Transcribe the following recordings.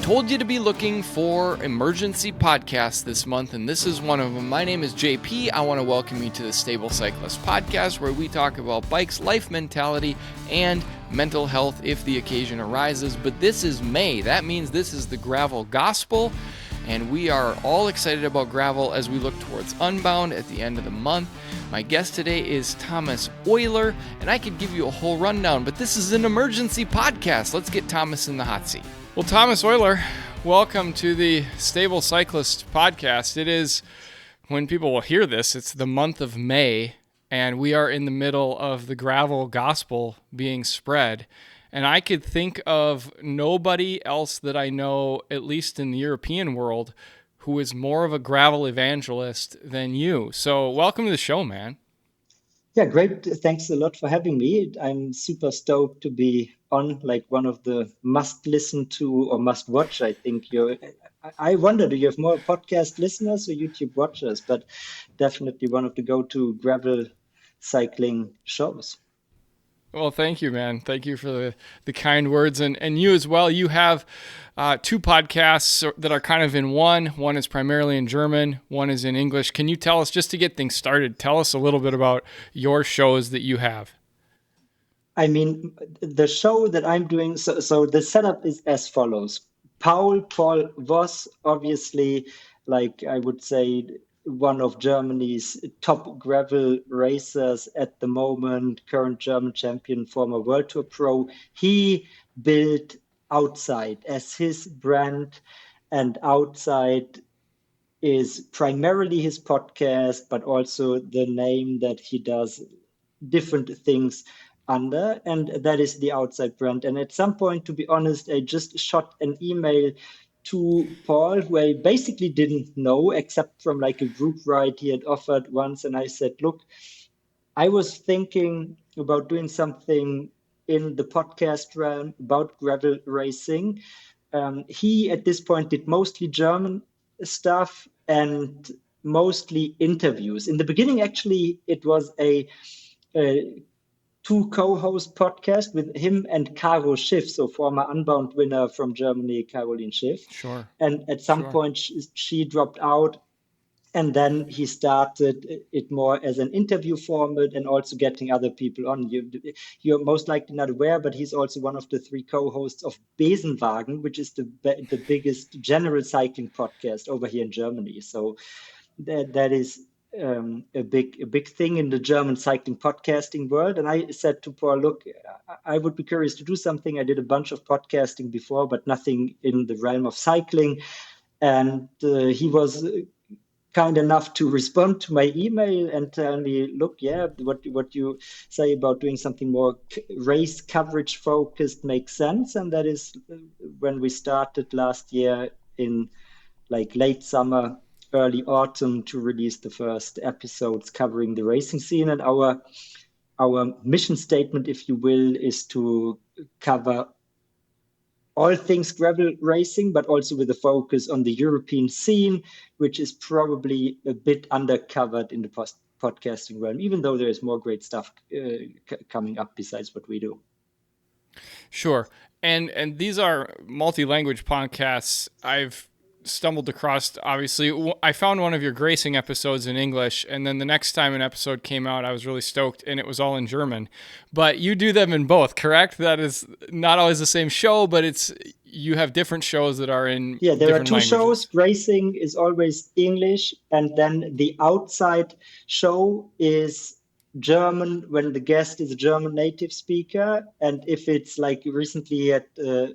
told you to be looking for emergency podcasts this month, and this is one of them. My name is JP. I want to welcome you to the Stable Cyclist Podcast, where we talk about bikes, life mentality, and mental health if the occasion arises. But this is May. That means this is the gravel gospel, and we are all excited about gravel as we look towards Unbound at the end of the month. My guest today is Thomas Euler, and I could give you a whole rundown, but this is an emergency podcast. Let's get Thomas in the hot seat. Well, Thomas Euler, welcome to the Stable Cyclist Podcast. It is, when people will hear this, it's the month of May, and we are in the middle of the gravel gospel being spread. And I could think of nobody else that I know, at least in the European world, who is more of a gravel evangelist than you. So welcome to the show, man. Yeah, great. Thanks a lot for having me. I'm super stoked to be on, like one of the must listen to or must watch. I think I wonder, do you have more podcast listeners or YouTube watchers? But definitely one of the go-to gravel cycling shows. Well, thank you, man. Thank you for the kind words. And you as well. You have two podcasts that are kind of in one. One is primarily in German. One is in English. Can you tell us, just to get things started, tell us a little bit about your shows that you have? I mean, the show that I'm doing, so the setup is as follows. Paul Voss, obviously, like I would say, one of Germany's top gravel racers at the moment, current German champion, former World Tour pro. He built Aut-Said as his brand, and Aut-Said is primarily his podcast, but also the name that he does different things under, and that is the Aut-Said brand. And at some point, to be honest, I just shot an email to Paul, who I basically didn't know, except from like a group ride he had offered once. And I said, look, I was thinking about doing something in the podcast realm about gravel racing. He, at this point, did mostly German stuff and mostly interviews. In the beginning, actually, it was a two co-host podcast with him and Caro Schiff, so former Unbound winner from Germany, Caroline Schiff. Sure. And at some point she dropped out, and then he started it more as an interview format and also getting other people on. You're most likely not aware, but he's also one of the three co-hosts of Besenwagen, which is the biggest general cycling podcast over here in Germany. So that is a big thing in the German cycling podcasting world. And I said to Paul, look, I would be curious to do something. I did a bunch of podcasting before, but nothing in the realm of cycling. And he was kind enough to respond to my email and tell me, look, yeah, what you say about doing something more race coverage focused makes sense. And that is when we started last year in like late summer, early autumn, to release the first episodes covering the racing scene. And our mission statement, if you will, is to cover all things gravel racing, but also with a focus on the European scene, which is probably a bit undercovered in the podcasting realm, even though there is more great stuff coming up besides what we do. Sure. And these are multi-language podcasts. I've stumbled across, obviously, I found one of your Gracing episodes in English, and then the next time an episode came out, I was really stoked, and it was all in German. But you do them in both, correct? That is not always the same show, but you have different shows that are in there are two languages. Shows. Gracing is always English, and then the Aut-Said show is German when the guest is a German native speaker, and if it's like recently at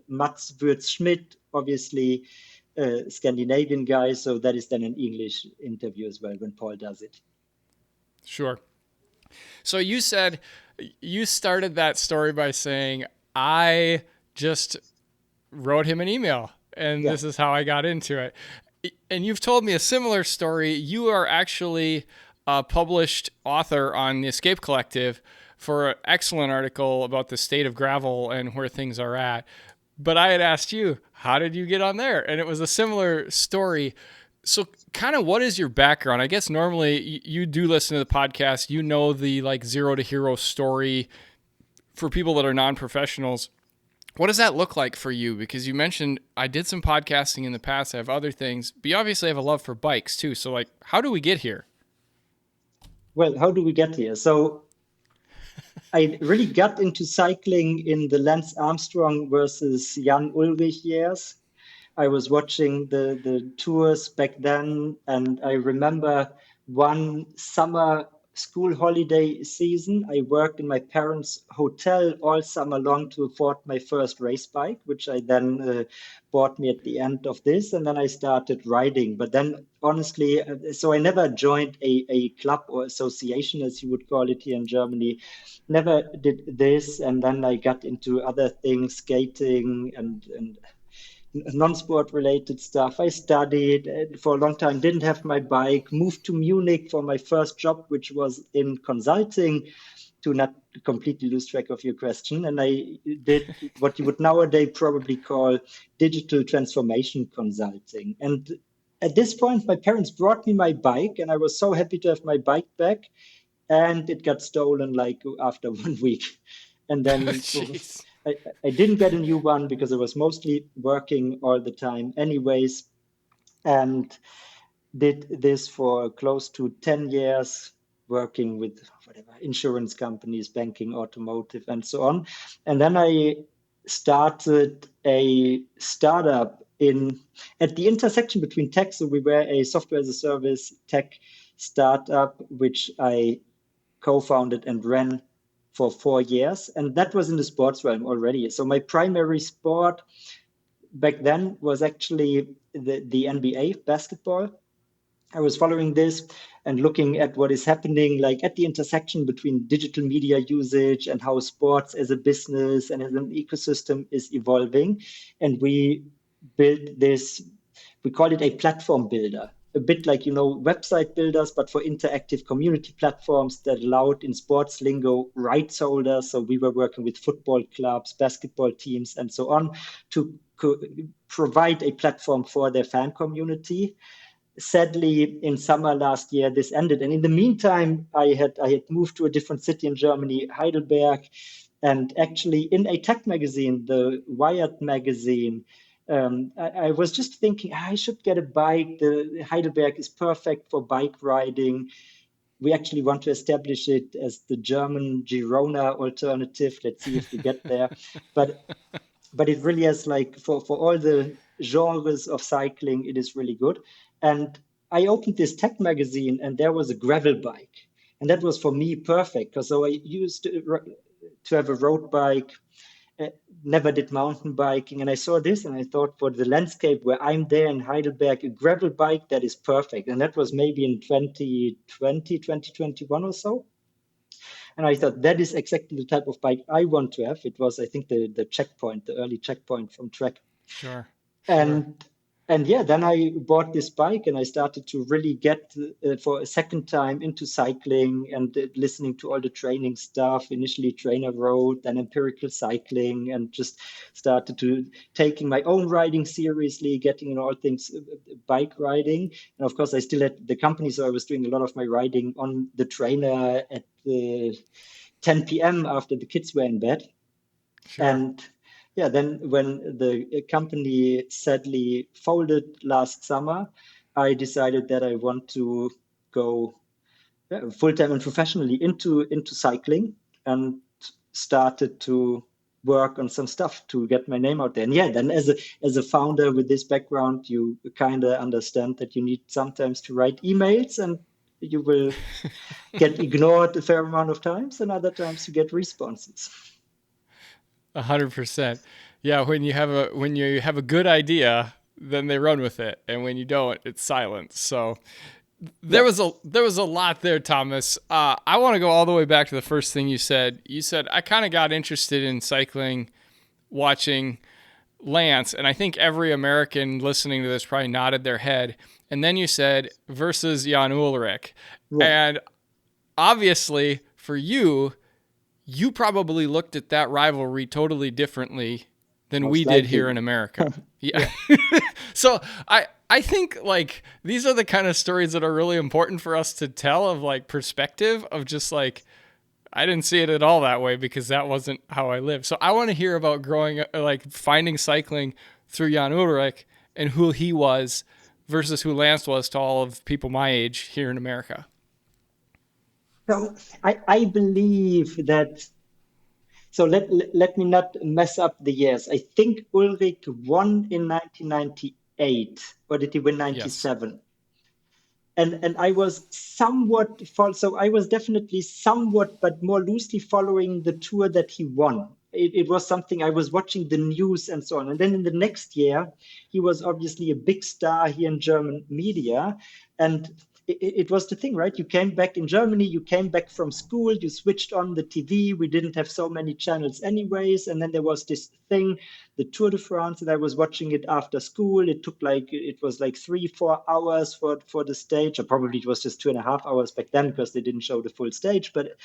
Mats Würz-Schmidt, obviously Scandinavian guy, so that is then an English interview as well when Paul does it. Sure. So you said you started that story by saying, I just wrote him an email and This is how I got into it. And you've told me a similar story. You are actually a published author on the Escape Collective for an excellent article about the state of gravel and where things are at. But I had asked you, how did you get on there? And it was a similar story. So kind of what is your background? I guess normally you do listen to the podcast. You know the like zero to hero story for people that are non-professionals. What does that look like for you? Because you mentioned I did some podcasting in the past. I have other things, but you obviously have a love for bikes too. So like, how do we get here? Well, how do we get here? So I really got into cycling in the Lance Armstrong versus Jan Ullrich years. I was watching the tours back then, and I remember one summer school holiday season. I worked in my parents' hotel all summer long to afford my first race bike, which I then bought me at the end of this, and then I started riding. But then, honestly, so I never joined a club or association, as you would call it here in Germany. Never did this, and then I got into other things, skating and non-sport related stuff. I studied for a long time, didn't have my bike, moved to Munich for my first job, which was in consulting, to not completely lose track of your question. And I did what you would nowadays probably call digital transformation consulting. And at this point, my parents brought me my bike, and I was so happy to have my bike back. And it got stolen like after 1 week. And then Jeez. I didn't get a new one because I was mostly working all the time, anyways, and did this for close to 10 years, working with whatever insurance companies, banking, automotive, and so on. And then I started a startup at the intersection between tech. So we were a software as a service tech startup, which I co-founded and ran for 4 years. And that was in the sports realm already. So my primary sport back then was actually the NBA basketball. I was following this and looking at what is happening, like at the intersection between digital media usage and how sports as a business and as an ecosystem is evolving. And we built this, we call it a platform builder, a bit like, website builders, but for interactive community platforms that allowed, in sports lingo, rights holders. So we were working with football clubs, basketball teams, and so on to provide a platform for their fan community. Sadly, in summer last year, this ended. And in the meantime, I had moved to a different city in Germany, Heidelberg, and actually in a tech magazine, the Wired magazine, I was just thinking I should get a bike. The Heidelberg is perfect for bike riding. We actually want to establish it as the German Girona alternative. Let's see if we get there. But it really is like for all the genres of cycling, it is really good. And I opened this tech magazine, and there was a gravel bike. And that was for me perfect because so I used to have a road bike, never did mountain biking. And I saw this and I thought, for the landscape where I'm there in Heidelberg, a gravel bike, that is perfect. And that was maybe in 2020, 2021 or so. And I thought that is exactly the type of bike I want to have. It was, I think, the checkpoint, the early checkpoint from Trek. Sure. And yeah, then I bought this bike and I started to really get for a second time into cycling and listening to all the training stuff. Initially trainer road, then empirical cycling, and just started to taking my own riding seriously, getting in all things bike riding. And of course, I still had the company, so I was doing a lot of my riding on the trainer at 10 p.m. after the kids were in bed. Sure. And yeah, then when the company sadly folded last summer, I decided that I want to go full-time and professionally into cycling, and started to work on some stuff to get my name out there. And yeah, then as a founder with this background, you kind of understand that you need sometimes to write emails, and you will get ignored a fair amount of times, and other times you get responses. 100%. Yeah, when you have a good idea, then they run with it, and when you don't, it's silence. So there was a lot there, Thomas. I want to go all the way back to the first thing you said. You said I kind of got interested in cycling watching Lance, and I think every American listening to this probably nodded their head. And then you said versus Jan Ullrich, and obviously for you probably looked at that rivalry totally differently than Most we likely. did here in America. Yeah. So I think like these are the kind of stories that are really important for us to tell, of like perspective of just like, I didn't see it at all that way because that wasn't how I lived. So I want to hear about growing up, like finding cycling through Jan Ullrich and who he was versus who Lance was to all of people my age here in America. So I believe that. So let me not mess up the years. I think Ulrich won in 1998, or did he win Yes. 97? And I was so I was definitely somewhat, but more loosely following the tour that he won. It was something I was watching the news and so on. And then in the next year, he was obviously a big star here in German media. And it was the thing, right? You came back in Germany, you came back from school, you switched on the TV. We didn't have so many channels anyways. And then there was this thing, the Tour de France, and I was watching it after school. It was like 3-4 hours for the stage, or probably it was just 2.5 hours back then because they didn't show the full stage. But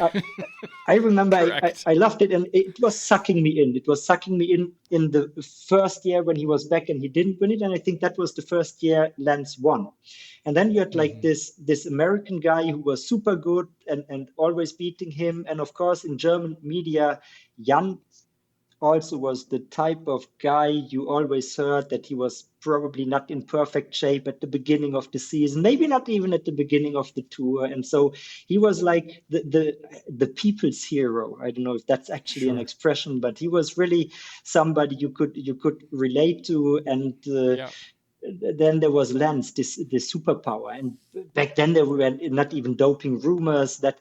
uh, I remember Correct. I loved it, and it was sucking me in. It was sucking me in the first year when he was back and he didn't win it, and I think that was the first year Lance won. And then you had like Mm-hmm. this American guy who was super good and always beating him, and of course in German media, Jan also was the type of guy you always heard that he was probably not in perfect shape at the beginning of the season, maybe not even at the beginning of the tour. And so he was like the people's hero. I don't know if that's actually an Sure. expression, but he was really somebody you could relate to. And Yeah. then there was Lance, this superpower, and back then there were not even doping rumors that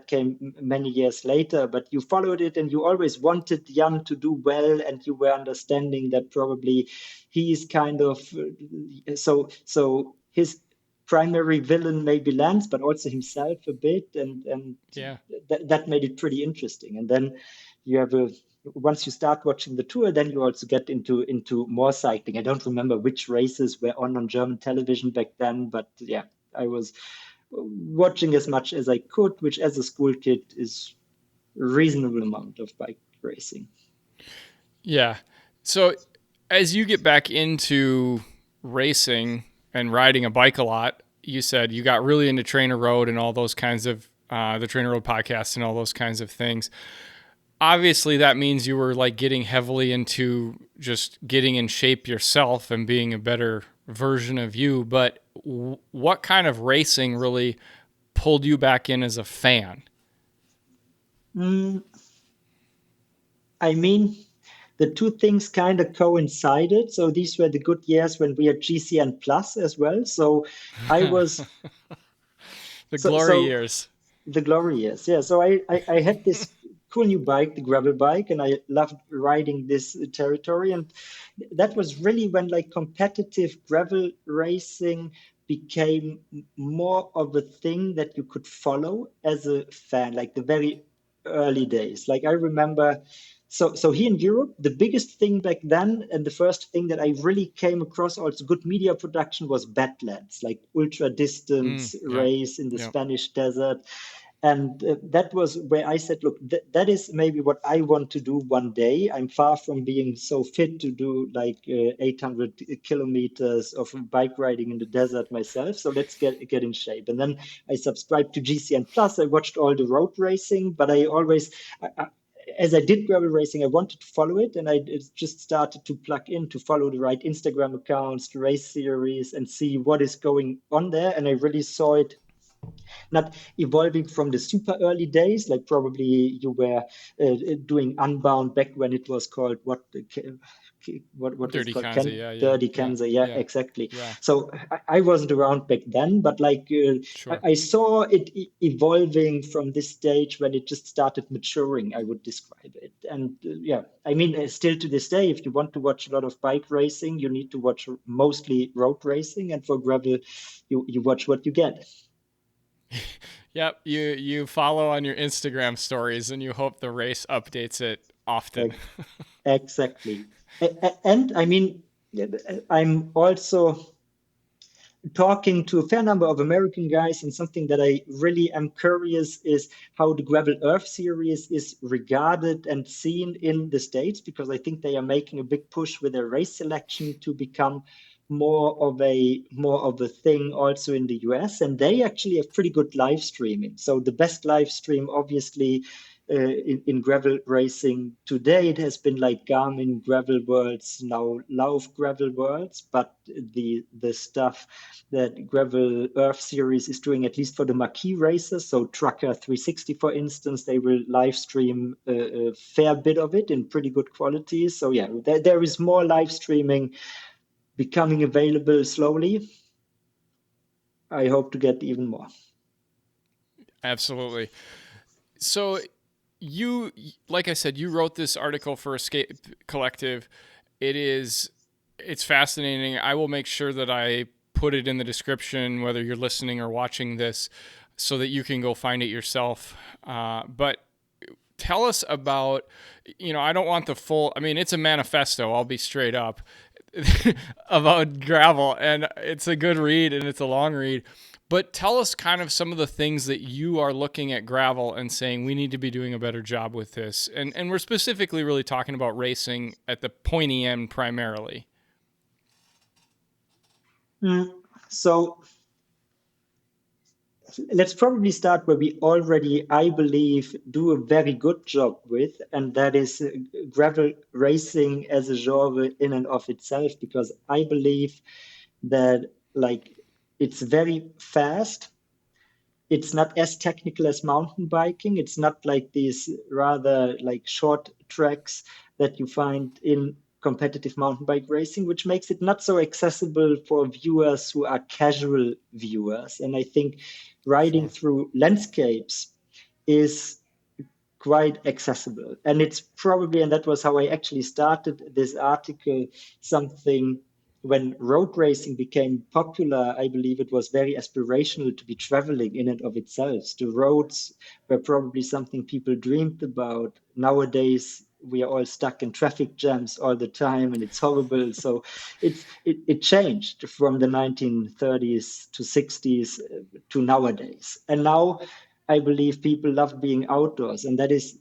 came many years later. But you followed it, and you always wanted Jan to do well, and you were understanding that probably he is kind of so his primary villain maybe Lance, but also himself a bit, and Yeah. that made it pretty interesting. And then you have a once you start watching the tour, then you also get into more cycling. I don't remember which races were on German television back then, but yeah, I was watching as much as I could, which as a school kid is a reasonable amount of bike racing. Yeah. So as you get back into racing and riding a bike a lot, you said you got really into Trainer Road and all those kinds of the Trainer Road podcast and all those kinds of things. Obviously, that means you were like getting heavily into just getting in shape yourself and being a better version of you. But what kind of racing really pulled you back in as a fan? Mm, I mean, the two things kind of coincided. So these were the good years when we had GCN Plus as well. So I was The so glory so years. the glory years, yeah. So I had this cool new bike, the gravel bike, and I loved riding this territory. And that was really when like competitive gravel racing became more of a thing that you could follow as a fan, like the very early days. Like I remember, so here in Europe, the biggest thing back then, and the first thing that I really came across, also good media production, was Badlands, like ultra distance Yeah. race in the Yeah. Spanish desert. And that was where I said, look, that is maybe what I want to do one day. I'm far from being so fit to do like 800 kilometers of bike riding in the desert myself. So let's get in shape. And then I subscribed to GCN Plus. I watched all the road racing, but as I did gravel racing, I wanted to follow it, and I just started to plug in to follow the right Instagram accounts, the race series, and see what is going on there. And I really saw it not evolving from the super early days, like probably you were doing Unbound back when it was called what is it Dirty called? Kanza. Yeah. Yeah. Dirty Yeah. Kansas, yeah, Yeah. exactly. Yeah. So I wasn't around back then, but like Sure. I saw it evolving from this stage when it just started maturing, I would describe it. And yeah, I mean, still to this day, if you want to watch a lot of bike racing, you need to watch mostly road racing, and for gravel, you watch what you get. Yep. You follow on your Instagram stories and you hope the race updates it often. Exactly. And I mean, I'm also talking to a fair number of American guys, and something that I really am curious is how the Gravel Earth series is regarded and seen in the States, because I think they are making a big push with their race selection to become more of a thing also in the US, and they actually have pretty good live streaming. So the best live stream, obviously, in gravel racing today, it has been like Garmin Gravel Worlds, now Lauf Gravel Worlds, but the stuff that Gravel Earth Series is doing, at least for the marquee races, so Trucker 360, for instance, they will live stream a fair bit of it in pretty good quality. So yeah, there is more live streaming becoming available slowly. I hope to get even more. Absolutely. So you, like I said, you wrote this article for Escape Collective. It's fascinating. I will make sure that I put it in the description, whether you're listening or watching this, so that you can go find it yourself. But tell us about, I don't want the full, it's a manifesto, I'll be straight up, about gravel, and it's a good read and it's a long read. But tell us kind of some of the things that you are looking at gravel and saying we need to be doing a better job with this. And we're specifically really talking about racing at the pointy end primarily. So let's probably start where we already, I believe, do a very good job with, and that is gravel racing as a genre in and of itself, because I believe that like it's very fast. It's not as technical as mountain biking. It's not like these rather like short tracks that you find in competitive mountain bike racing, which makes it not so accessible for viewers who are casual viewers. And I think riding Sure. through landscapes is quite accessible. And it's probably, and that was how I actually started this article, something when road racing became popular, I believe it was very aspirational to be traveling in and of itself. The roads were probably something people dreamed about. Nowadays, we are all stuck in traffic jams all the time, and it's horrible. So it changed from the 1930s to 60s to nowadays. And now I believe people love being outdoors, and that is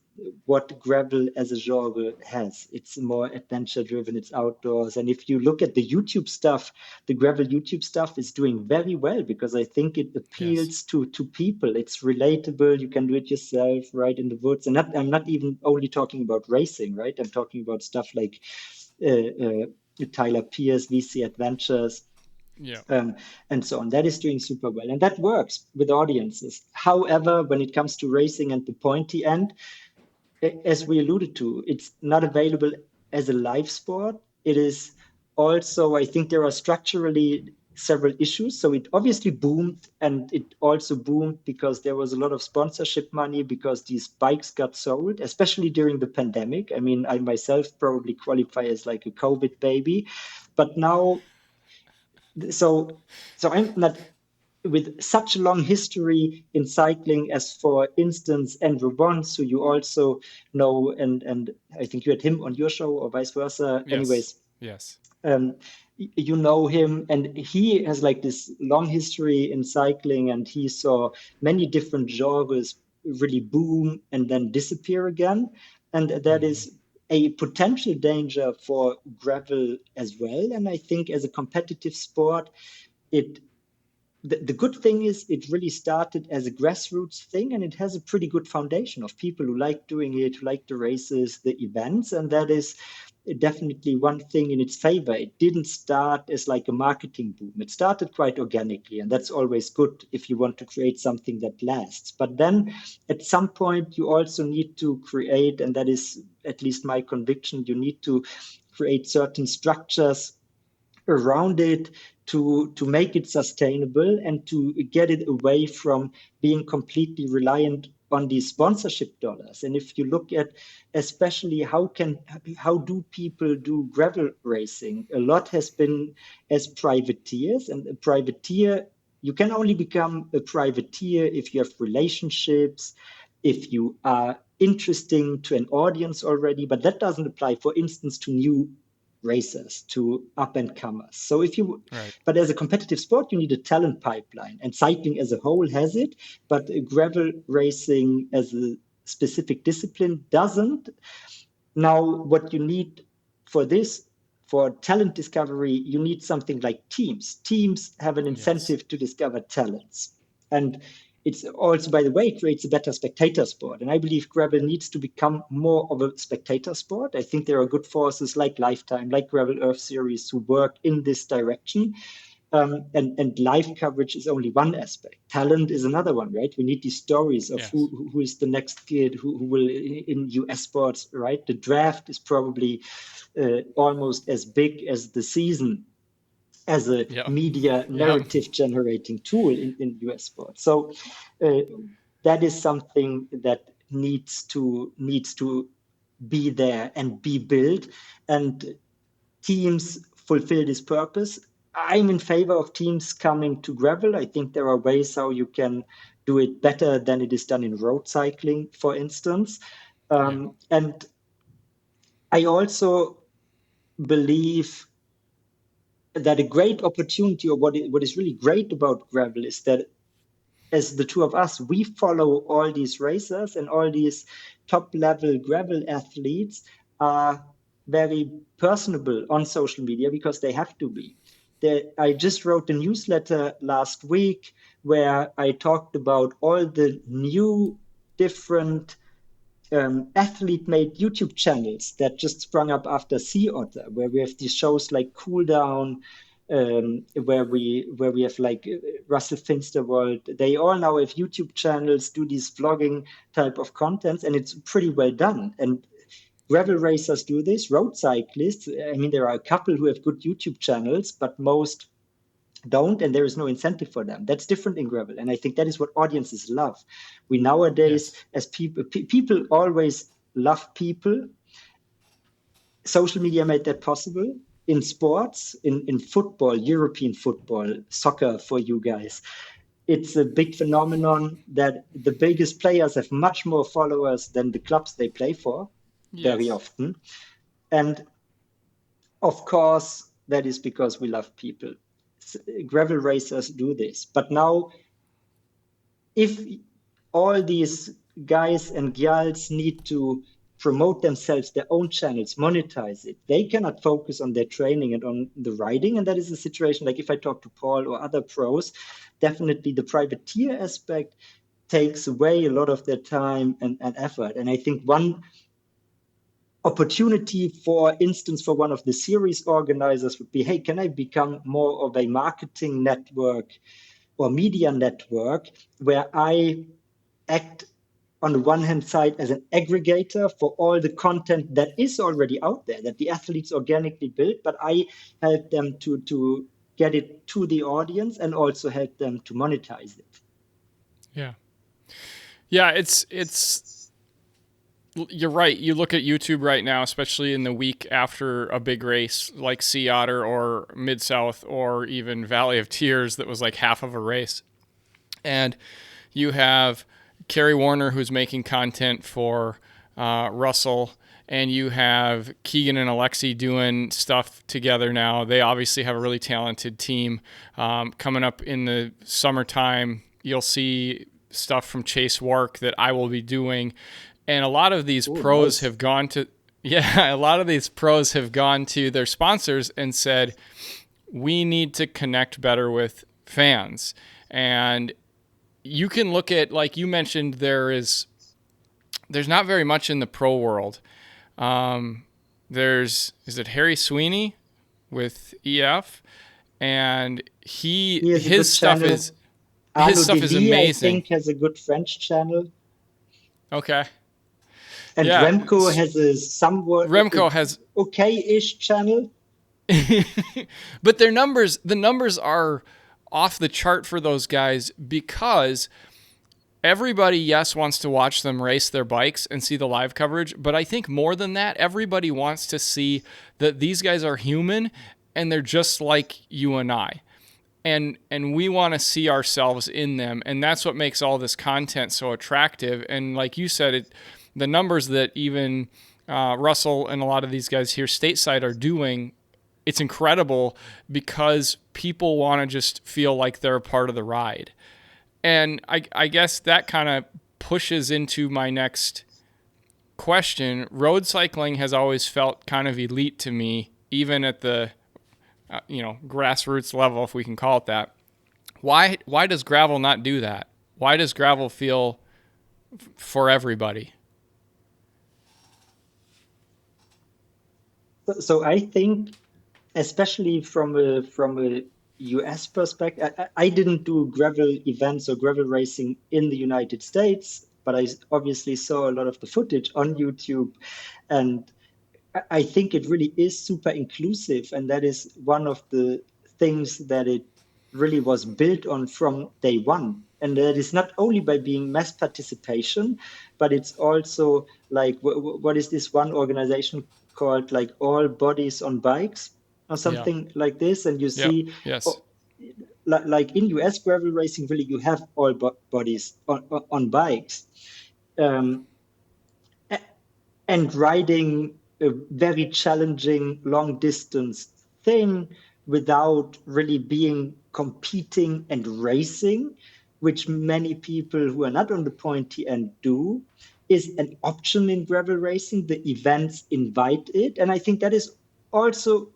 what gravel as a genre has. It's more adventure driven, it's outdoors. And if you look at the YouTube stuff, the gravel YouTube stuff is doing very well, because I think it Yes. appeals to people. It's relatable. You can do it yourself right in the woods. And I'm not even only talking about racing, right? I'm talking about stuff like Tyler Pierce, VC Adventures, Yeah. and so on. That is doing super well, and that works with audiences. However, when it comes to racing and the pointy end, as we alluded to, it's not available as a live sport. It is also, I think there are structurally several issues. So it obviously boomed, and it also boomed because there was a lot of sponsorship money, because these bikes got sold, especially during the pandemic. I mean, I myself probably qualify as like a COVID baby, but now, so I'm not with such a long history in cycling as, for instance, Andrew Bonds, who you also know, and I think you had him on your show or vice versa. Yes. Anyways, Yes. um, you know him, and he has like this long history in cycling, and he saw many different genres really boom and then disappear again, and that Mm-hmm. is a potential danger for gravel as well. And I think as a competitive sport, it the good thing is it really started as a grassroots thing, and it has a pretty good foundation of people who like doing it, who like the races, the events, and that is definitely one thing in its favor. It didn't start as like a marketing boom. It started quite organically, and that's always good if you want to create something that lasts. But then at some point you also need to create, and that is at least my conviction, you need to create certain structures around it to make it sustainable and to get it away from being completely reliant on these sponsorship dollars. And if you look at especially how do people do gravel racing, a lot has been as privateers. And a privateer, you can only become a privateer if you have relationships, if you are interesting to an audience already. But that doesn't apply, for instance, to new racers, to up and comers. So Right. but as a competitive sport, you need a talent pipeline, and cycling as a whole has it, but gravel racing as a specific discipline doesn't. Now, what you need for this, for talent discovery, you need something like teams. Teams have an Yes. incentive to discover talents. And it's also, by the way, creates a better spectator sport. And I believe gravel needs to become more of a spectator sport. I think there are good forces like Lifetime, like Gravel Earth Series who work in this direction. And live coverage is only one aspect. Talent is another one, right? We need these stories of Yes. who is the next kid who will in US sports, right? The draft is probably almost as big as the season as a Yep. media Yep. narrative generating tool in US sports. So that is something that needs to be there and be built, and teams fulfill this purpose. I'm in favor of teams coming to gravel. I think there are ways how you can do it better than it is done in road cycling, for instance. And I also believe that a great opportunity, or what is really great about gravel, is that as the two of us, we follow all these racers, and all these top level gravel athletes are very personable on social media because they have to be. I just wrote a newsletter last week where I talked about all the new different athlete-made YouTube channels that just sprung up after Sea Otter, where we have these shows like Cool Down, where we have like Russell Finsterwald. They all now have YouTube channels, do these vlogging type of contents, and it's pretty well done. And gravel racers do this, road cyclists. I mean, there are a couple who have good YouTube channels, but most don't, and there is no incentive for them. That's different in gravel, and I think that is what audiences love. We nowadays, Yes. as people always love people. Social media made that possible in sports, in football, European football, soccer for you guys. It's a big phenomenon that the biggest players have much more followers than the clubs they play for, very Yes. often. And of course, that is because we love people. Gravel racers do this. But now, if all these guys and gals need to promote themselves, their own channels, monetize it, they cannot focus on their training and on the riding. And that is a situation like if I talk to Paul or other pros, definitely the privateer aspect takes away a lot of their time and effort. And I think one opportunity, for instance, for one of the series organizers would be, hey, can I become more of a marketing network or media network where I act on the one hand side as an aggregator for all the content that is already out there, that the athletes organically build, but I help them to get it to the audience and also help them to monetize it. Yeah. Yeah, it's you're right. You look at YouTube right now, especially in the week after a big race like Sea Otter or Mid-South or even Valley of Tears that was like half of a race. And you have Kerry Warner, who's making content for Russell, and you have Keegan and Alexi doing stuff together now. They obviously have a really talented team. Coming up in the summertime, you'll see stuff from Chase Wark that I will be doing. And a lot of these pros have gone to, a lot of these pros have gone to their sponsors and said, we need to connect better with fans. And you can look at, like you mentioned, there's not very much in the pro world. Is it Harry Sweeney with EF? And his stuff is amazing. I think has a good French channel. Okay. And yeah. Remco has a somewhat okay-ish channel. But the numbers are off the chart for those guys because everybody, yes, wants to watch them race their bikes and see the live coverage. But I think more than that, everybody wants to see that these guys are human and they're just like you and I. And we want to see ourselves in them. And that's what makes all this content so attractive. And like you said, the numbers that even Russell and a lot of these guys here stateside are doing, it's incredible because people want to just feel like they're a part of the ride. And I guess that kind of pushes into my next question. Road cycling has always felt kind of elite to me even at the grassroots level, if we can call it that. Why does gravel not do that? Why does gravel feel for everybody? So I think, especially from a US perspective, I didn't do gravel events or gravel racing in the United States, but I obviously saw a lot of the footage on YouTube, and I think it really is super inclusive, and that is one of the things that it really was built on from day one. And that is not only by being mass participation, but it's also like what is this one organization called, like All Bodies on Bikes or Yeah. something like this? And you Yep. see, Yes. like in US gravel racing, really you have all bodies on bikes. Um, and riding a very challenging long distance thing without really being competing and racing, which many people who are not on the pointy end do, is an option in gravel racing. The events invite it. And I think that is also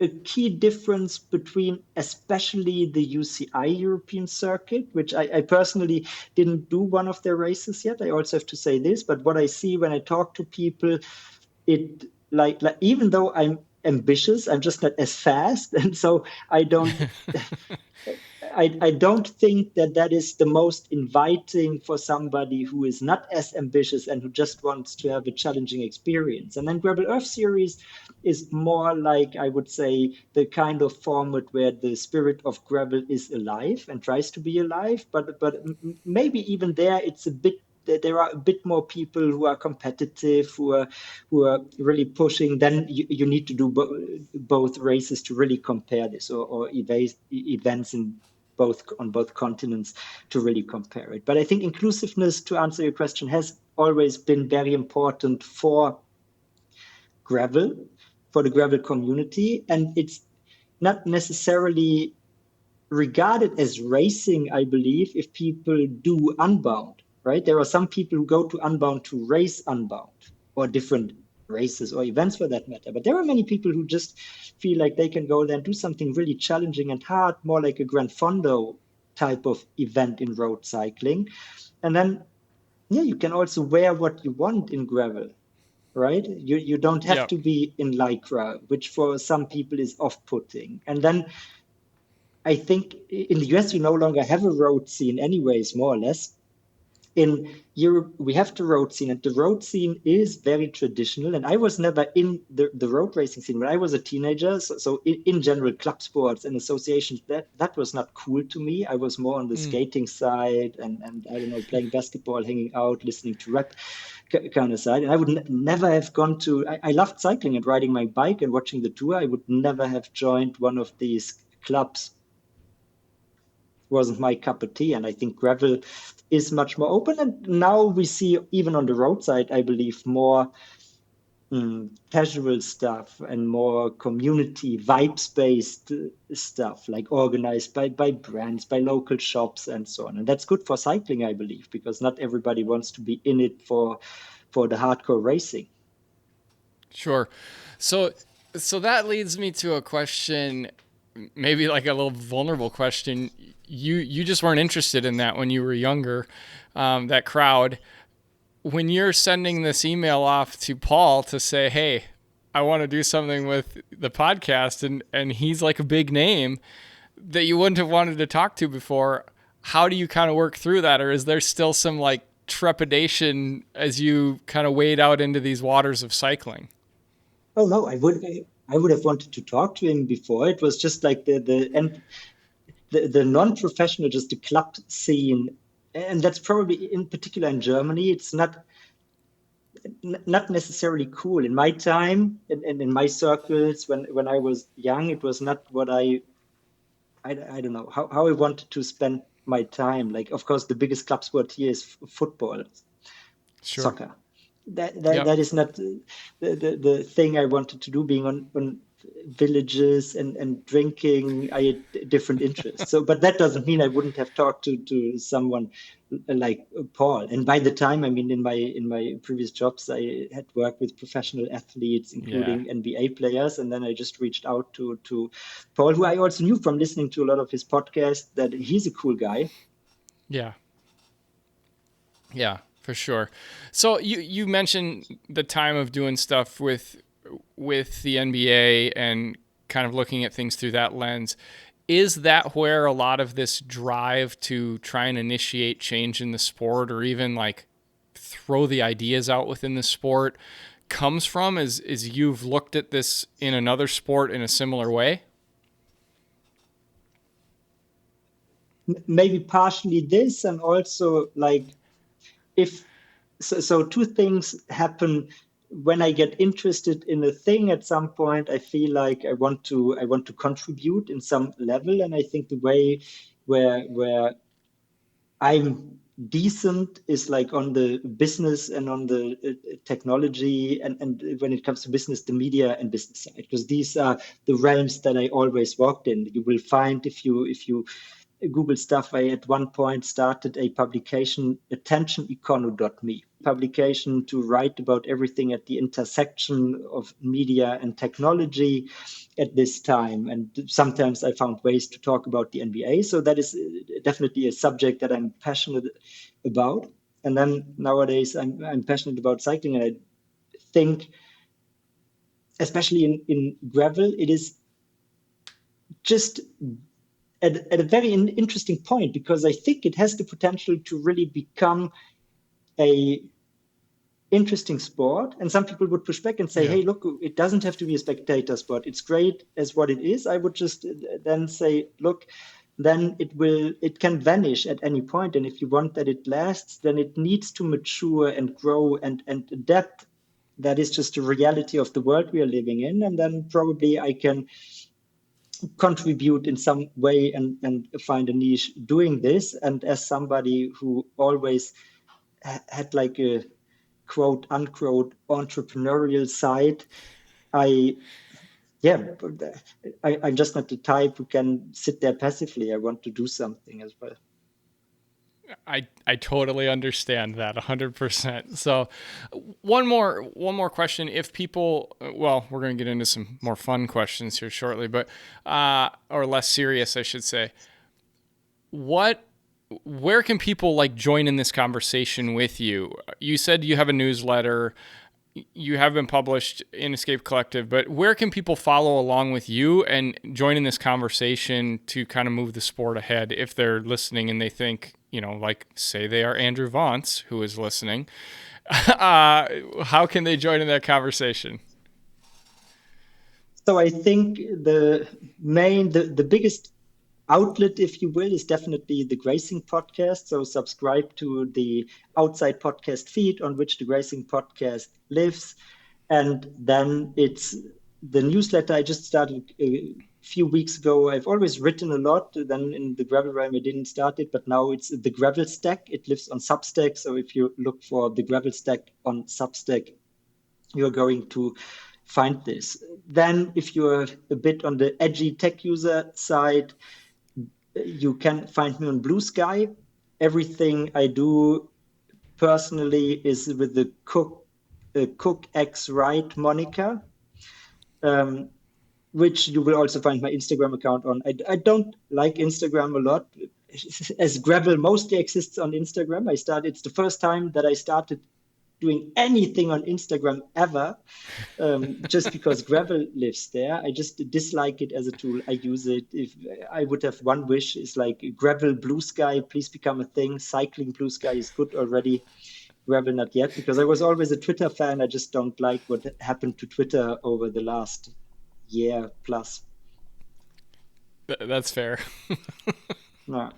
a key difference between especially the UCI European circuit, which I personally didn't do one of their races yet. I also have to say this, but what I see when I talk to people, it like even though I'm ambitious, I'm just not as fast, and so I don't. I don't think that that is the most inviting for somebody who is not as ambitious and who just wants to have a challenging experience. And then Gravel Earth Series is more like, I would say, the kind of format where the spirit of gravel is alive and tries to be alive. But maybe even there, it's a bit. There are a bit more people who are competitive, who are really pushing. Then you need to do both races to really compare this, or events in on both continents to really compare it. But I think inclusiveness, to answer your question, has always been very important for gravel, for the gravel community, and it's not necessarily regarded as racing, I believe, if people do Unbound, right? There are some people who go to Unbound to race Unbound, or different races or events for that matter. But there are many people who just feel like they can go there and do something really challenging and hard, more like a Gran Fondo type of event in road cycling. And then, yeah, you can also wear what you want in gravel, right? You don't have Yep. to be in lycra, which for some people is off-putting. And then I think in the US, we no longer have a road scene, anyways, more or less. In Europe, we have the road scene, and the road scene is very traditional. And I was never in the road racing scene when I was a teenager. So in general, club sports and associations, that was not cool to me. I was more on the skating side, and I don't know, playing basketball, hanging out, listening to rap kind of side. And I would never have gone to, I loved cycling and riding my bike and watching the tour. I would never have joined one of these clubs. Wasn't my cup of tea. And I think gravel is much more open. And now we see, even on the roadside, I believe, more casual stuff and more community vibes based stuff, like organized by brands, by local shops, and so on. And that's good for cycling, I believe, because not everybody wants to be in it for the hardcore racing. Sure. So that leads me to a question, maybe like a little vulnerable question. You just weren't interested in that when you were younger, that crowd. When you're sending this email off to Paul to say, hey, I want to do something with the podcast, and he's like a big name that you wouldn't have wanted to talk to before, how do you kind of work through that? Or is there still some like trepidation as you kind of wade out into these waters of cycling? Oh no, I would have wanted to talk to him before. It was just like the non-professional, just the club scene, and that's probably in particular in Germany. It's not necessarily cool. In my time, and in my circles, when I was young, it was not what I don't know how I wanted to spend my time. Like, of course, the biggest club sport here is football, Sure. soccer. That Yep. that is not the thing I wanted to do. Being on villages and drinking, I had different interests. So, but that doesn't mean I wouldn't have talked to someone like Paul. And by the time, I mean, in my previous jobs, I had worked with professional athletes, Yeah. including NBA players. And then I just reached out to Paul, who I also knew from listening to a lot of his podcasts, that he's a cool guy. Yeah. Yeah, for sure. So you mentioned the time of doing stuff with the NBA and kind of looking at things through that lens. Is that where a lot of this drive to try and initiate change in the sport, or even like throw the ideas out within the sport, comes from? Is you've looked at this in another sport in a similar way? Maybe partially this, and also like if so two things happen when I get interested in a thing. At some point I feel like I want to contribute in some level, and I think the way where I'm decent is like on the business and on the technology, and when it comes to business, the media and business side, because these are the realms that I always walked in. You will find, if you Google stuff, I at one point started a publication, attentionecono.me, publication to write about everything at the intersection of media and technology at this time. And sometimes I found ways to talk about the NBA. So that is definitely a subject that I'm passionate about. And then nowadays I'm passionate about cycling. And I think, especially in gravel, it is just at a very interesting point, because I think it has the potential to really become a interesting sport. And some people would push back and say, Yeah. hey, look, it doesn't have to be a spectator sport. It's great as what it is. I would just then say, look, then it can vanish at any point. And if you want that it lasts, then it needs to mature and grow and adapt. That is just the reality of the world we are living in. And then probably I can contribute in some way and find a niche doing this. And as somebody who always had like a quote unquote entrepreneurial side, I yeah, I'm just not the type who can sit there passively. I want to do something as well. I totally understand that 100%. So one more question. If people, well, we're going to get into some more fun questions here shortly, but or less serious, I should say. Where can people like join in this conversation with you? You said you have a newsletter. You have been published in Escape Collective, but where can people follow along with you and join in this conversation to kind of move the sport ahead if they're listening and they think, like say they are Andrew Voss, who is listening, how can they join in that conversation? So I think the biggest outlet, if you will, is definitely the Gracing podcast. So subscribe to the Aut-Said podcast feed on which the Gracing podcast lives. And then it's the newsletter I just started a few weeks ago. I've always written a lot. Then in the gravel realm, I didn't start it, but now it's the Gravel Stack. It lives on Substack. So if you look for the Gravel Stack on Substack, you're going to find this. Then if you're a bit on the edgy tech user side, you can find me on Blue Sky. Everything I do personally is with the Cook X Right moniker, which you will also find my Instagram account on. I don't like Instagram a lot, as gravel mostly exists on Instagram. It's the first time that I started doing anything on Instagram ever, just because gravel lives there. I just dislike it as a tool. I use it. If I would have one wish, is like gravel Blue Sky, please become a thing. Cycling Blue Sky is good already. Gravel not yet, because I was always a Twitter fan. I just don't like what happened to Twitter over the last year plus. That's fair. No.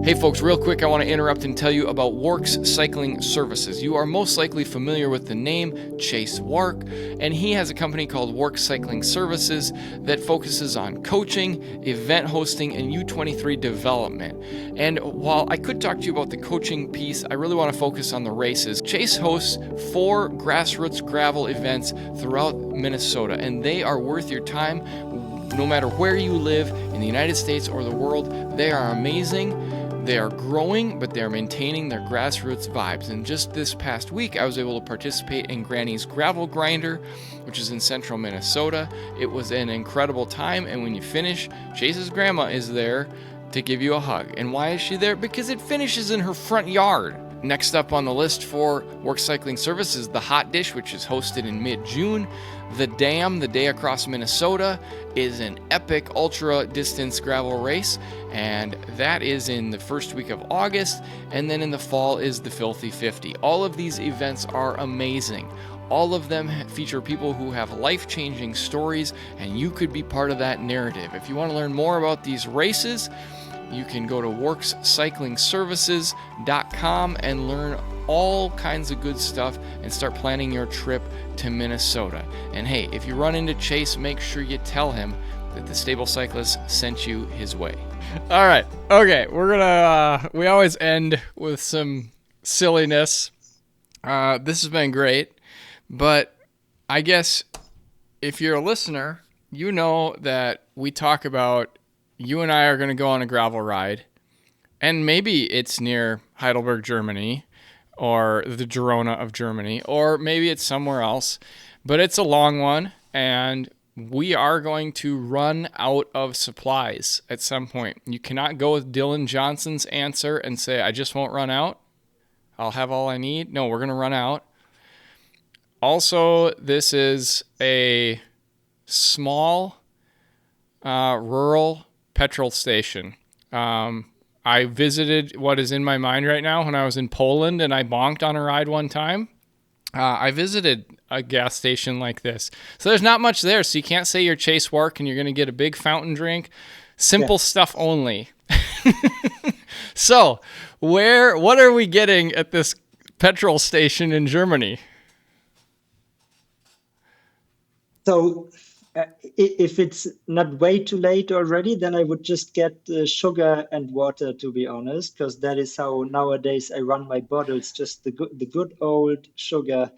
Hey folks, real quick, I want to interrupt and tell you about Wark's Cycling Services. You are most likely familiar with the name Chase Wark, and he has a company called Wark Cycling Services that focuses on coaching, event hosting, and U23 development. And while I could talk to you about the coaching piece, I really want to focus on the races. Chase hosts 4 grassroots gravel events throughout Minnesota, and they are worth your time. No matter where you live in the United States or the world, they are amazing. They are growing, but they're maintaining their grassroots vibes. And just this past week, I was able to participate in Granny's Gravel Grinder, which is in central Minnesota. It was an incredible time, and when you finish, Chase's grandma is there to give you a hug. And why is she there? Because it finishes in her front yard. Next up on the list for Work Cycling Services, the Hot Dish, which is hosted in mid-June. The Dam, the Day Across Minnesota, is an epic ultra-distance gravel race, and that is in the first week of August, and then in the fall is the Filthy 50. All of these events are amazing. All of them feature people who have life-changing stories, and you could be part of that narrative. If you want to learn more about these races, you can go to workscyclingservices.com and learn all kinds of good stuff and start planning your trip to Minnesota. And hey, if you run into Chase, make sure you tell him that the Stable Cyclist sent you his way. All right. Okay. We always end with some silliness. This has been great, but I guess if you're a listener, you know that we talk about you and I are going to go on a gravel ride, and maybe it's near Heidelberg, Germany, or the Girona of Germany, or maybe it's somewhere else, but it's a long one, and we are going to run out of supplies at some point. You cannot go with Dylan Johnson's answer and say, I just won't run out. I'll have all I need. No, we're going to run out. Also, this is a small, rural petrol station. I visited what is in my mind right now when I was in Poland and I bonked on a ride one time. I visited a gas station like this. So there's not much there, so you can't say you're Chase Wark and you're going to get a big fountain drink. Simple stuff only. So, what are we getting at this petrol station in Germany? So if it's not way too late already, then I would just get sugar and water, to be honest, because that is how nowadays I run my bottles, just the good old sugar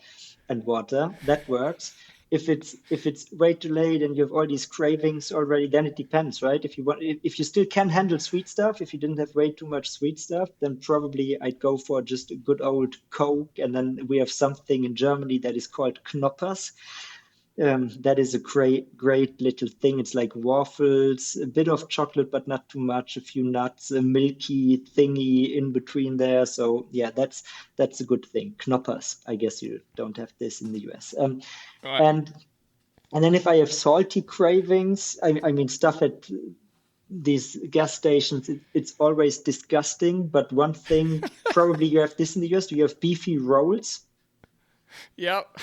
and water. That works. If it's way too late and you have all these cravings already, then it depends, right? If you still can handle sweet stuff, if you didn't have way too much sweet stuff, then probably I'd go for just a good old Coke. And then we have something in Germany that is called Knoppers. That is a great little thing. It's like waffles, a bit of chocolate, but not too much, a few nuts, a milky thingy in between there. So yeah, that's a good thing. Knoppers. I guess you don't have this in the US. Right. And then if I have salty cravings, I mean stuff at these gas stations, it's always disgusting. But one thing, probably you have this in the US, you have beefy rolls. Yep.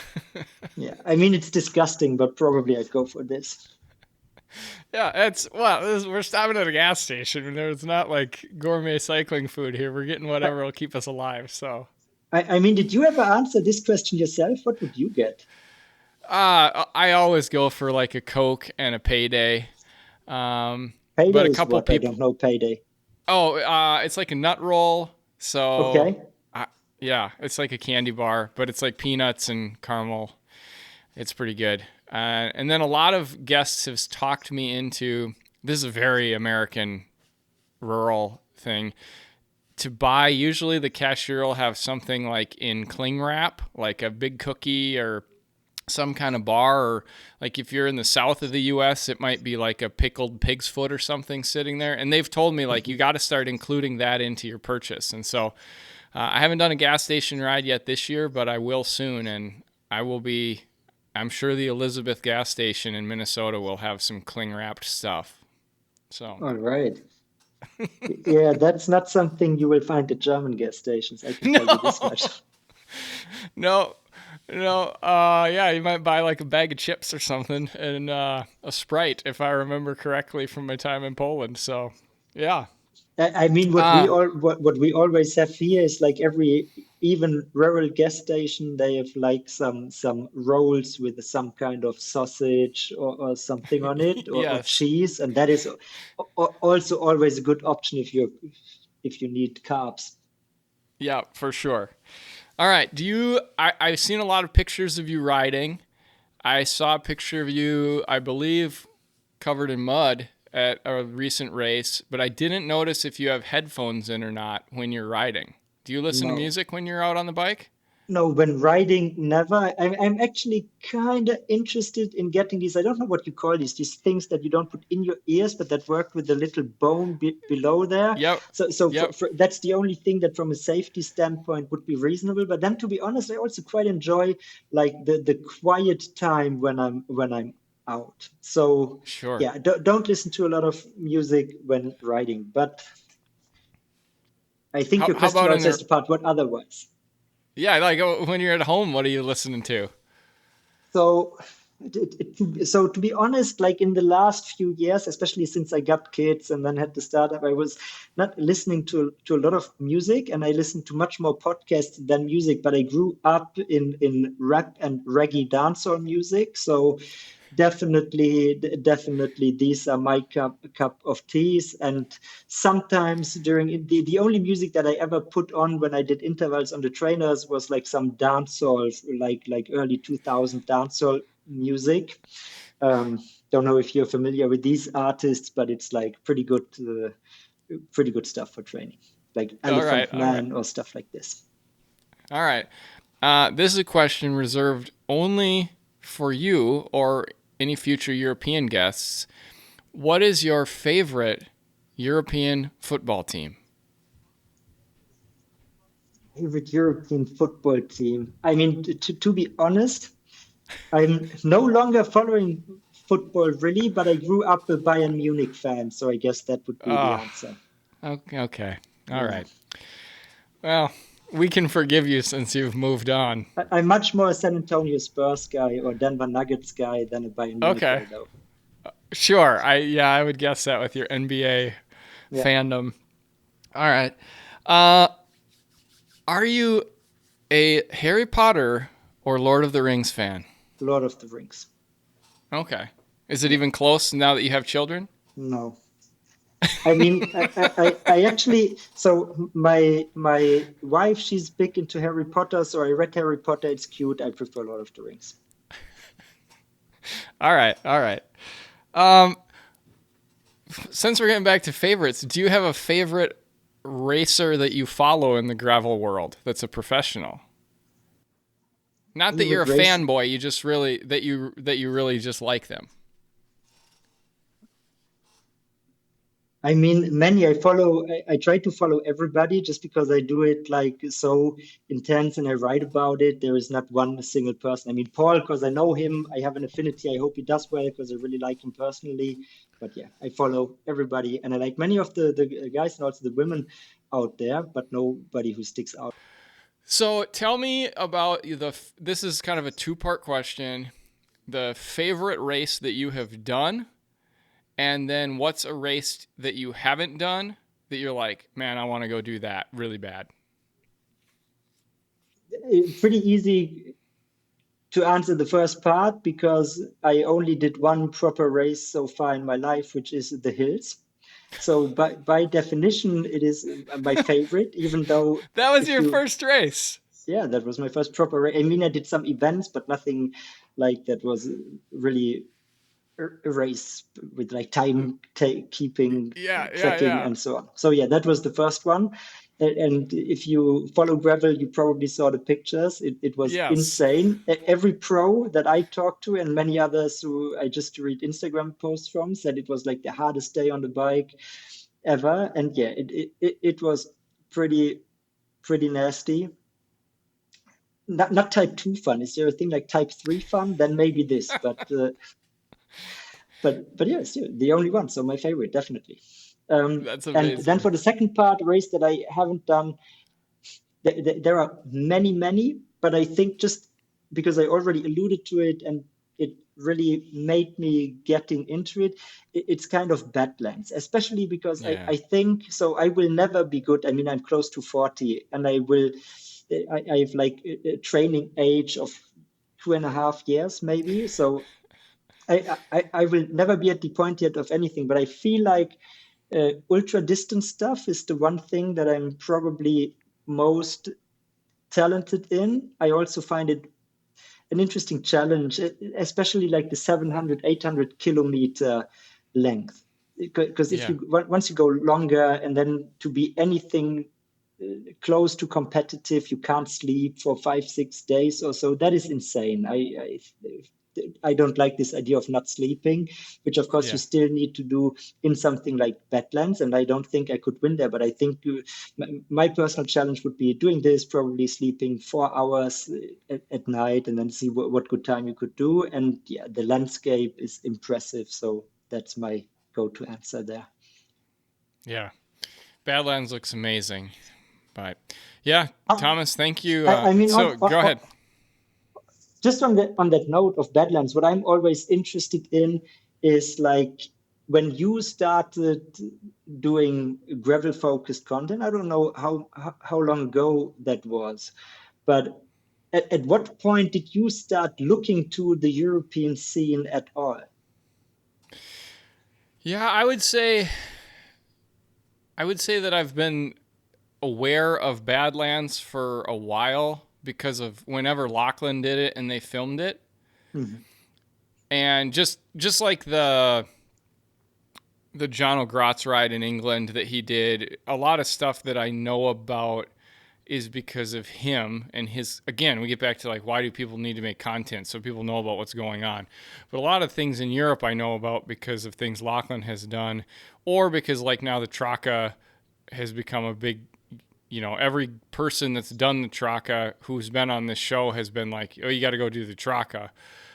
Yeah, I mean, it's disgusting, but probably I'd go for this. Yeah, we're stopping at a gas station. It's not like gourmet cycling food here. We're getting whatever will keep us alive. So, I mean, did you ever answer this question yourself? What would you get? I always go for like a Coke and a Payday. Payday but a is couple what? people. I don't know Payday. Oh, it's like a nut roll. So Okay. Yeah, it's like a candy bar, but it's like peanuts and caramel. It's pretty good. And then a lot of guests have talked me into, this is a very American rural thing, to buy, usually the cashier will have something like in cling wrap, like a big cookie or some kind of bar, or like if you're in the south of the US, it might be like a pickled pig's foot or something sitting there. And they've told me like, you got to start including that into your purchase. And so I haven't done a gas station ride yet this year, but I will soon. And I'm sure the Elizabeth gas station in Minnesota will have some cling wrapped stuff. So. All right. Yeah, that's not something you will find at German gas stations. I can tell you this much. No. Yeah, you might buy like a bag of chips or something and a Sprite, if I remember correctly from my time in Poland. So, yeah. I mean, what we always have here is like even rural gas station, they have like some rolls with some kind of sausage or something on it, or Yes. cheese, and that is also always a good option if you need carbs. Yeah, for sure. All right. I've seen a lot of pictures of you riding. I saw a picture of you, I believe, covered in mud at a recent race, but I didn't notice if you have headphones in or not when you're riding. Do you listen to No. music when you're out on the bike? No, when riding, never. I'm actually kind of interested in getting these. I don't know what you call these things that you don't put in your ears, but that work with the little bone below there. Yep. So Yep. that's the only thing that, from a safety standpoint, would be reasonable. But then, to be honest, I also quite enjoy like the quiet time when I'm out. So Sure. yeah, don't listen to a lot of music when riding. But I think your How question about in also has the to part what otherwise. Yeah, like when you're at home, what are you listening to? So, so to be honest, like in the last few years, especially since I got kids and then had the startup, I was not listening to a lot of music, and I listened to much more podcasts than music. But I grew up in rap and reggae dancehall music, so definitely these are my cup of teas. And sometimes during the only music that I ever put on when I did intervals on the trainers was like some dancehall, like early 2000 dancehall music. um don't know if you're familiar with these artists, but it's like pretty good stuff for training, like All right. Elephant All right. Man or stuff like this. All right. This is a question reserved only for you or any future European guests. What is your favorite European football team? Favorite European football team? I mean, to be honest, I'm no longer following football really, but I grew up a Bayern Munich fan, so I guess that would be the Oh, answer. okay. Okay. All Yeah. right. Well, we can forgive you since you've moved on. I'm much more a San Antonio Spurs guy or Denver Nuggets guy than a Bayern Munich Okay. guy, though. Sure. I would guess that with your NBA Yeah, fandom. All right. Uh, are you a Harry Potter or Lord of the Rings fan? Lord of the Rings. Okay. Is it Yeah, even close now that you have children? no. I mean, I actually, so my wife, she's big into Harry Potter, so I read Harry Potter. It's cute. I prefer Lord of the Rings. All right. All right. Um, since we're getting back to favorites, do you have a favorite racer that you follow in the gravel world that's a professional? Not that you're Favorite a race? fanboy, you just really that you really just like them. I mean, many I follow. I try to follow everybody just because I do it like so intense and I write about it. There is not one single person. I mean, Paul, because I know him, I have an affinity. I hope he does well because I really like him personally. But yeah, I follow everybody and I like many of the guys and also the women out there, but nobody who sticks out. So tell me about this is kind of a two-part question. The favorite race that you have done, and then what's a race that you haven't done that you're like, man, I want to go do that really bad. Pretty easy to answer the first part because I only did one proper race so far in my life, which is the hills. So by definition, it is my favorite, even though That was if your you, first race. yeah, that was my first proper race. I mean, I did some events, but nothing like that was really a race with like time keeping, Yeah, yeah, tracking, yeah. and so on. So yeah, that was the first one. And if you follow gravel, you probably saw the pictures. It was Yes. insane. Every pro that I talked to and many others who I just read Instagram posts from said it was like the hardest day on the bike ever. And yeah, it was pretty pretty nasty. Not type 2 fun. Is there a thing like type 3 fun? Then maybe this, but yes, yeah, the only one. So my favorite, definitely. That's And then amazing. for the second part, race that I haven't done, there are many, but I think just because I already alluded to it and it really made me getting into it, it's kind of Badlands, especially because Yeah. I think so. I will never be good. I mean, I'm close to 40 and I have like a training age of 2.5 years, maybe. So I will never be at the point yet of anything, but I feel like ultra distance stuff is the one thing that I'm probably most talented in. I also find it an interesting challenge, especially like the 700, 800 kilometer length. because if Yeah. you once you go longer and then to be anything close to competitive, you can't sleep for 5-6 days or so. That is insane. I don't like this idea of not sleeping, which of course you Yeah. still need to do in something like Badlands. And I don't think I could win there, but I think my personal challenge would be doing this, probably sleeping 4 hours at night, and then see what good time you could do. And yeah, the landscape is impressive. So that's my go-to answer there. Yeah. Badlands looks amazing. But yeah, Thomas, thank you. I mean, So go ahead. just on that note of Badlands, what I'm always interested in is like when you started doing gravel focused content. I don't know how long ago that was, but at what point did you start looking to the European scene at all? Yeah, I would say that I've been aware of Badlands for a while because of whenever Lachlan did it and they filmed it. Mm-hmm. And just like the John O'Groats ride in England that he did, a lot of stuff that I know about is because of him and his, again, we get back to like, why do people need to make content? So people know about what's going on. But a lot of things in Europe I know about because of things Lachlan has done, or because like now the Traca has become a big, every person that's done the Traca who's been on this show has been like, oh, you got to go do the Traca.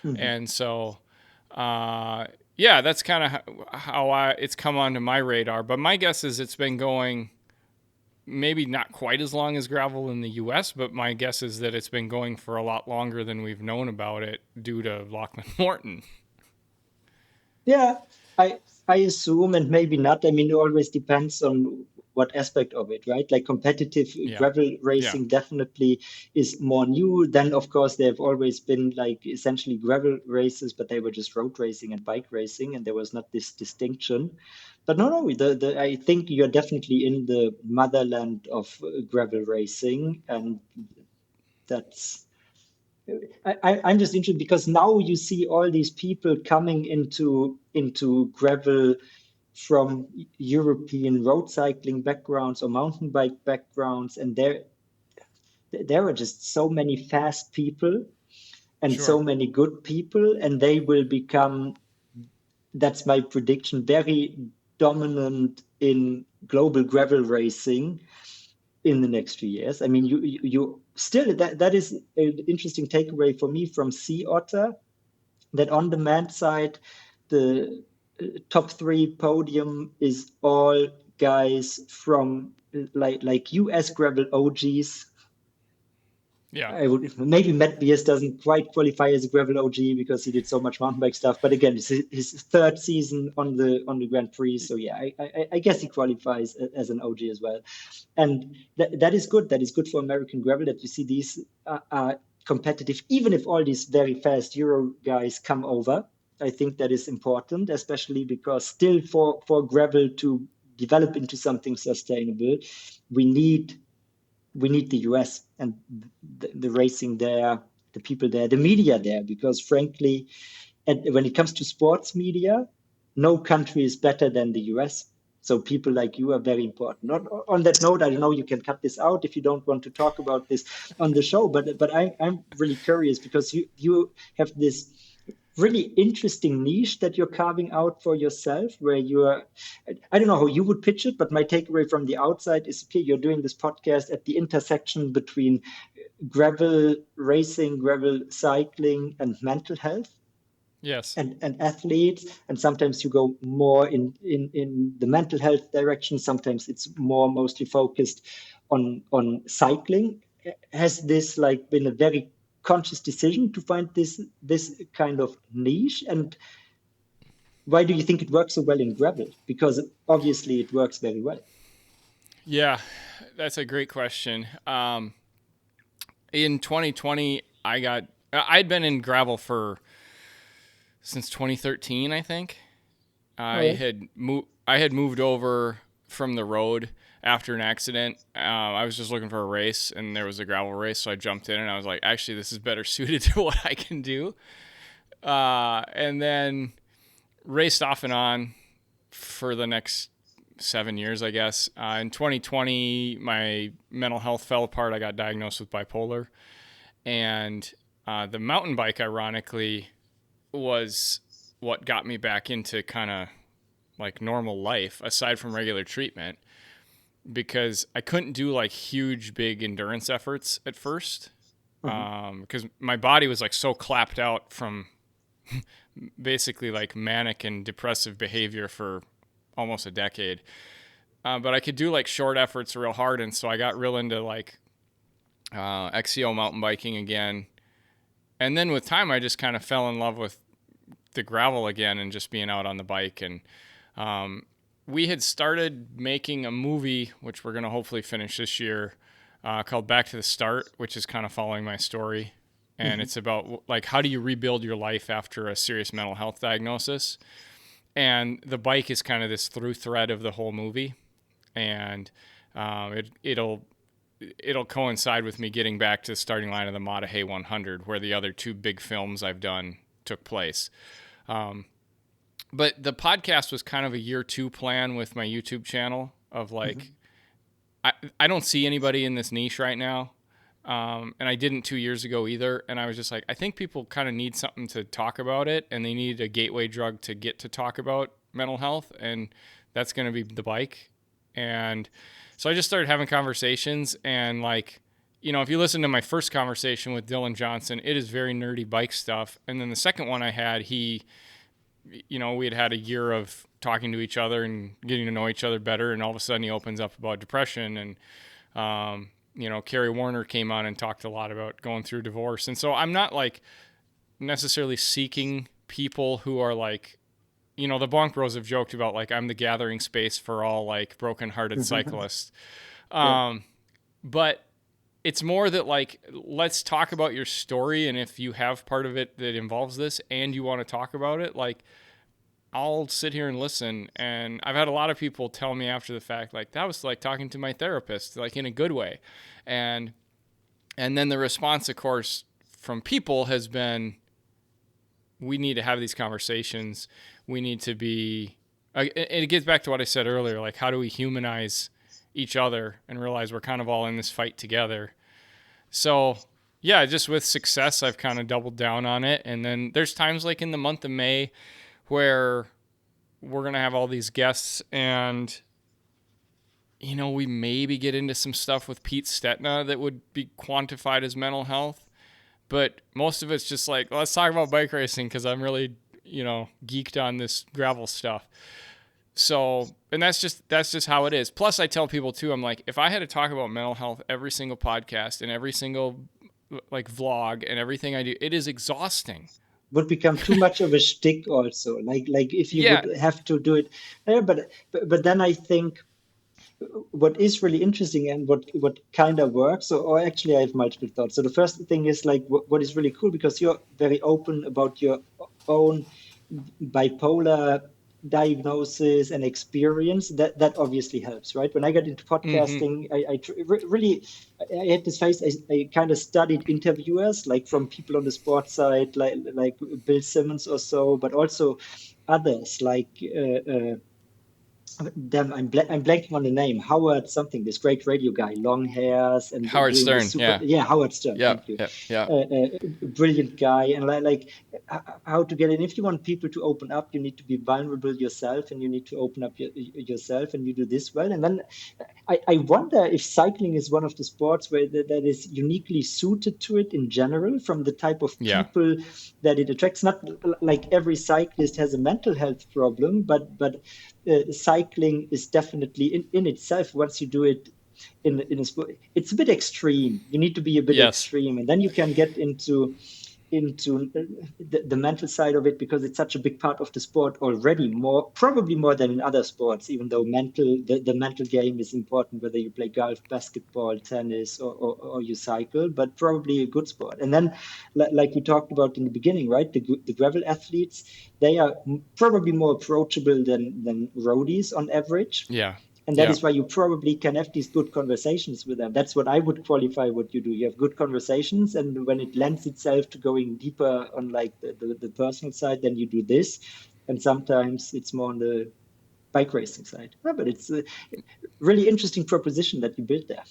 Mm-hmm. And so, yeah, that's kind of how it's come onto my radar. But my guess is it's been going maybe not quite as long as gravel in the U.S., but my guess is that it's been going for a lot longer than we've known about it due to Lachlan Morton. Yeah, I assume, and maybe not. I mean, it always depends on what aspect of it, right? Like competitive gravel racing definitely is more new. Then, of course, there have always been like essentially gravel races, but they were just road racing and bike racing, and there was not this distinction. But no, I think you're definitely in the motherland of gravel racing, and that's. I'm just interested because now you see all these people coming into gravel from European road cycling backgrounds or mountain bike backgrounds, and there are just so many fast people and Sure. so many good people, and they will become, that's my prediction, very dominant in global gravel racing in the next few years. I mean, you still, that is an interesting takeaway for me from Sea Otter, that on the men's side, the top three podium is all guys from like US gravel OGs. Yeah. I would maybe Matt Beers doesn't quite qualify as a gravel OG because he did so much mountain bike stuff. But again, it's his third season on the Grand Prix, so yeah, I guess he qualifies as an OG as well, and that is good. That is good for American gravel that you see these are competitive, even if all these very fast Euro guys come over. I think that is important, especially because still for gravel to develop into something sustainable, we need the US and the racing there, the people there, the media there, because frankly, when it comes to sports media, no country is better than the US. So people like you are very important. Not on that note, I don't know, you can cut this out if you don't want to talk about this on the show, but I'm really curious because you have this really interesting niche that you're carving out for yourself where you're, I don't know how you would pitch it, but my takeaway from the outside is, okay, you're doing this podcast at the intersection between gravel racing, gravel cycling, and mental health. Yes. And athletes, and sometimes you go more in the mental health direction. Sometimes it's more mostly focused on cycling. Has this like been a very conscious decision to find this kind of niche? And why do you think it works so well in gravel? Because obviously it works very well. Yeah, that's a great question. In 2020, I'd been in gravel since 2013, I think. I had moved over from the road after an accident. I was just looking for a race, and there was a gravel race, so I jumped in, and I was like, actually, this is better suited to what I can do. And then raced off and on for the next 7 years, I guess. In 2020, my mental health fell apart. I got diagnosed with bipolar. And the mountain bike, ironically, was what got me back into kind of like normal life, aside from regular treatment, because I couldn't do like huge, big endurance efforts at first. Because my body was like so clapped out from basically like manic and depressive behavior for almost a decade. But I could do like short efforts real hard. And so I got real into like XCO mountain biking again. And then with time, I just kind of fell in love with the gravel again and just being out on the bike. And we had started making a movie, which we're going to hopefully finish this year, called Back to the Start, which is kind of following my story. And it's about like, how do you rebuild your life after a serious mental health diagnosis? And the bike is kind of this through thread of the whole movie. And it'll coincide with me getting back to the starting line of the Mater Hay 100, where the other two big films I've done took place. But the podcast was kind of a year 2 plan with my YouTube channel of like, I don't see anybody in this niche right now. And I didn't 2 years ago either. And I was just like, I think people kind of need something to talk about it, and they need a gateway drug to get to talk about mental health. And that's going to be the bike. And so I just started having conversations, and like, you know, if you listen to my first conversation with Dylan Johnson, it is very nerdy bike stuff. And then the second one I had, we had a year of talking to each other and getting to know each other better. And all of a sudden he opens up about depression. And, Carrie Warner came on and talked a lot about going through divorce. And so I'm not like necessarily seeking people who are like, the Bonk Bros have joked about like, I'm the gathering space for all like broken-hearted cyclists. But it's more that like, let's talk about your story. And if you have part of it that involves this and you want to talk about it, like, I'll sit here and listen. And I've had a lot of people tell me after the fact, like, that was like talking to my therapist, like in a good way. And then the response, of course, from people has been, we need to have these conversations. We need to be, and it gets back to what I said earlier, like, how do we humanize each other and realize we're kind of all in this fight together? So yeah, just with success, I've kind of doubled down on it. And then there's times like in the month of May where we're going to have all these guests, and, we maybe get into some stuff with Pete Stetna that would be quantified as mental health. But most of it's just like, let's talk about bike racing because I'm really, geeked on this gravel stuff. So, and that's just how it is. Plus, I tell people too, I'm like, if I had to talk about mental health every single podcast and every single like vlog and everything I do, it is exhausting. Would become too much of a shtick also. Like if you would have to do it. But then I think what is really interesting and what kind of works, or actually I have multiple thoughts. So the first thing is like what is really cool, because you're very open about your own bipolar diagnosis and experience. That obviously helps, right? When I got into podcasting, I had this phase. I kind of studied interviewers, like from people on the sports side, like Bill Simmons or so, but also others like I'm blanking on the name. Howard something, this great radio guy, long hairs and Howard Stern. Howard Stern. Yeah, thank you. Yeah. Brilliant guy, and like how to get in. If you want people to open up, you need to be vulnerable yourself, and you need to open up yourself, and you do this well. And then I wonder if cycling is one of the sports where that is uniquely suited to it in general, from the type of people that it attracts. Not like every cyclist has a mental health problem, but cycling is definitely in itself, once you do it in a sport, it's a bit extreme. You need to be a bit extreme, and then you can get into the mental side of it, because it's such a big part of the sport already, probably more than in other sports, even though the mental game is important, whether you play golf, basketball, tennis, or you cycle, but probably a good sport. And then like we talked about in the beginning, right, the gravel athletes, they are probably more approachable than roadies on average. And that is why you probably can have these good conversations with them. That's what I would qualify what you do. You have good conversations, and when it lends itself to going deeper on like the personal side, then you do this. And sometimes it's more on the bike racing side. Yeah, but it's a really interesting proposition that you built there.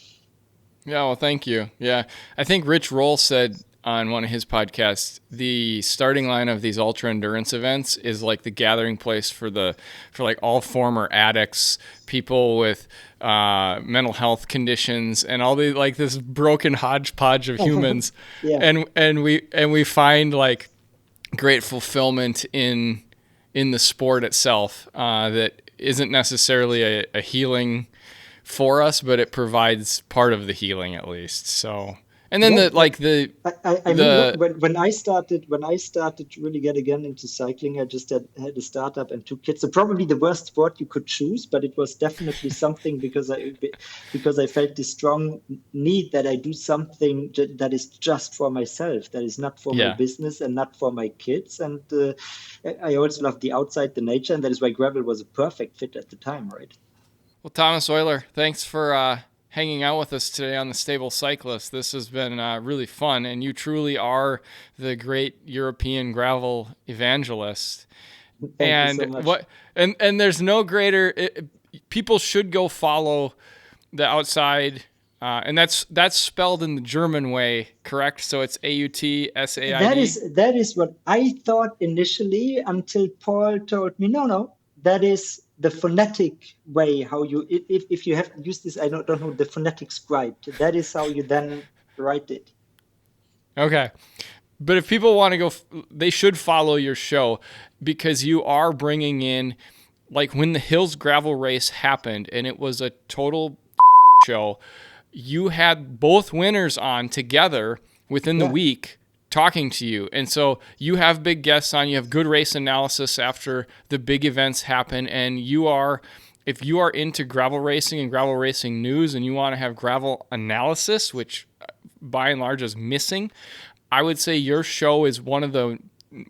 Yeah, well, thank you. Yeah, I think Rich Roll said on one of his podcasts, the starting line of these ultra endurance events is like the gathering place for like all former addicts, people with mental health conditions, and all the like this broken hodgepodge of humans. Yeah. And we find like great fulfillment in the sport itself that isn't necessarily a healing for us, but it provides part of the healing at least. So. And then when I started to really get again into cycling, I just had a startup and 2 kids. So probably the worst sport you could choose, but it was definitely something because I felt this strong need that I do something that is just for myself, that is not for my business and not for my kids. And I also love the outside, the nature, and that is why gravel was a perfect fit at the time, right? Well, Thomas Euler, thanks for hanging out with us today on the Stable Cyclist. This has been really fun, and you truly are the great European gravel evangelist. Thank you so much. And there's no greater. People should go follow the Aut-Said, and that's spelled in the German way, correct? So it's Aut-Said. That is what I thought initially until Paul told me, no, that is the phonetic way, how you, if you have used this, I don't know, the phonetic scribe, that is how you then write it. Okay. But if people want to go, they should follow your show because you are bringing in, like when the Hills Gravel Race happened and it was a total show, you had both winners on together within the week talking to you. And so you have big guests on, you have good race analysis after the big events happen. And if you are into gravel racing and gravel racing news and you want to have gravel analysis, which by and large is missing, I would say your show is one of the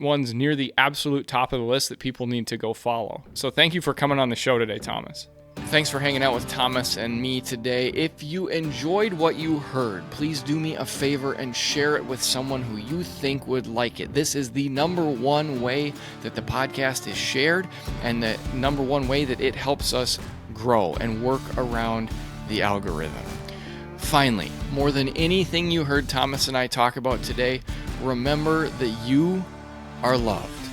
ones near the absolute top of the list that people need to go follow. So thank you for coming on the show today, Thomas. Thanks for hanging out with Thomas and me today. If you enjoyed what you heard, please do me a favor and share it with someone who you think would like it. This is the number one way that the podcast is shared and the number one way that it helps us grow and work around the algorithm. Finally, more than anything you heard Thomas and I talk about today, remember that you are loved.